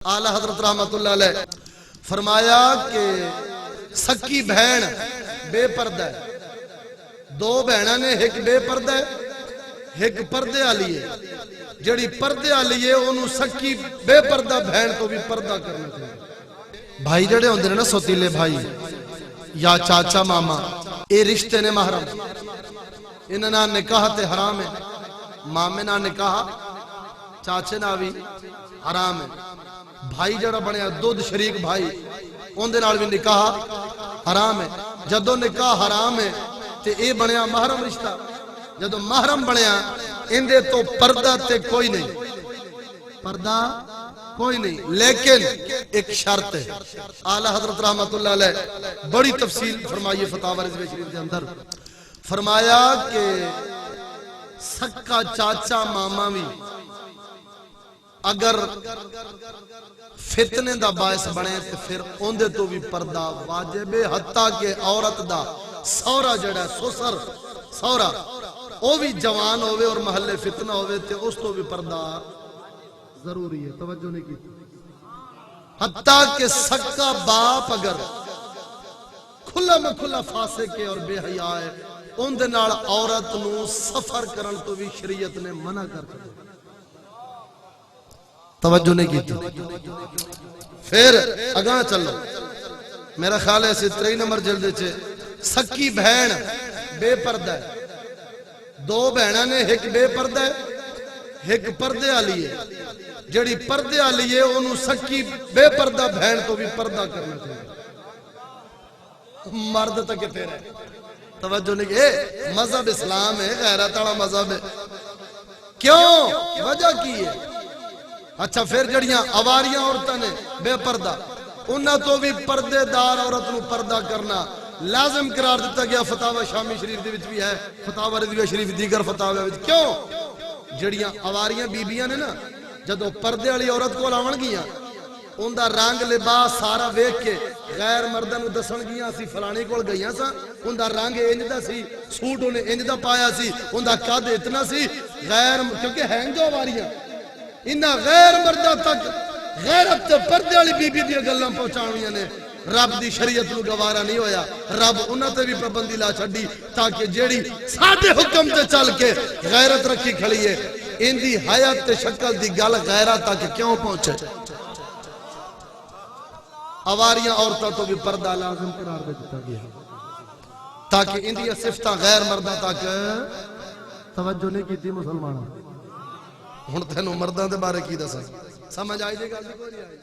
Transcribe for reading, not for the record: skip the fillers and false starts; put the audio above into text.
اعلی حضرت رحمت اللہ علیہ فرمایا کہ سکی بہن بے پردہ ہے، دو بہناں نے، ایک بے پردہ ہے ایک پردے والی ہے، جڑی پردے والی ہے اونوں سکی بے پردہ بہن تو بھی پردہ کرنا چاہیے۔ بھائی جڑے ہوندے نے نا سوتیلے بھائی یا چاچا ماما، اے رشتے نے محرم، انہاں نال نکاح تے حرام ہے، مامے نال نکاح چاچے نال بھی حرام ہے۔ بھائی جڑا بنیا دودھ شریک بھائی اون دے نال بھی نکاح حرام ہے۔ جدوں نکاح حرام ہے تے اے بنیا محرم رشتہ، جدوں محرم بنیا اندے تو پردہ تے کوئی نہیں، پردہ کوئی نہیں، لیکن ایک شرط ہے۔ اعلی حضرت رحمت اللہ علیہ بڑی تفصیل فرمائیے فتاوی رضوی شریف کے اندر، فرمایا کہ سکا چاچا ماما بھی اگر فتنے دا باعث بنے تو پھر اوندے تو بھی پردہ واجب ہے، حتیٰ کہ عورت دا سورا جڑا سسر سورا او بھی جوان ہوئے اور محلے فتنہ ہوئے تے اس تو بھی پردہ ضروری ہے۔ توجہ نہیں کی، حتیٰ کہ سکا باپ اگر کھلا میں کھلا فاسق اور بے حیا ہے، ان دے نال عورت نو سفر کرن تو بھی شریعت نے منع کر دیا۔ توجہ نہیں کی تھی۔ پھر اگاں چلو، میرا خیال ہے 23 نمبر جلد چھے سکی بہن بے پردہ ہے، دو بہناں نے، ایک بے پردہ ہے ایک پردے والی ہے، جڑی پردے والی ہے انہوں سکی بے پردہ بہن تو بھی پردہ کرنا چاہیے۔ مرد تک تیرے توجہ نہیں کی، مذہب اسلام ہے، غیرت والا مذہب ہے۔ کیوں؟ وجہ کی ہے؟ اچھا پھر جڑیاں اواریاں عورتاں نے بے پردہ، انہاں تو بھی پردے دار عورت نو پردہ کرنا لازم قرار دیتا گیا۔ فتاوی شامی شریف دے وچ بھی ہے، فتاوی رضوی شریف دیگر فتاوی وچ۔ کیوں؟ جڑیاں اواریاں بیبیاں نے نا، جدوں پردے والی عورت کو لاون گیاں، ان دا رنگ لباس سارا ویکھ کے غیر مرداں نو دسن گیاں سی فلانی کول گئیاں سا، ان دا رنگ انج دا سی، سوٹ انہیں انج دا پایا سی، ان دا قد اتنا سی، غیر کیونکہ ہیں جو اواریاں انہاں غیر مردہ تک غیرت تے پردے والی بی بی دی گلاں پہنچاونیاں نے۔ رب دی شریعت نو گوارا نہیں ہویا، رب انہاں تے بھی پابندی لا چھڈی تاکہ جیڑی ساڈے حکم تے چل کے غیرت رکھی کھڑی ہے، ان دی حیات تے شکل دی گل غیرت تک کیوں پہنچے۔ اواریاں عورتاں تو بھی پردہ لازم قرار دے دتا گیا تاکہ ان دی صفتاں غیر مرداں تک توجہ نہیں کیتی۔ مسلمان ہن تینوں مرداں دے بارے کی دساں، سمجھ آئی جے گل کوئی نہیں آئی؟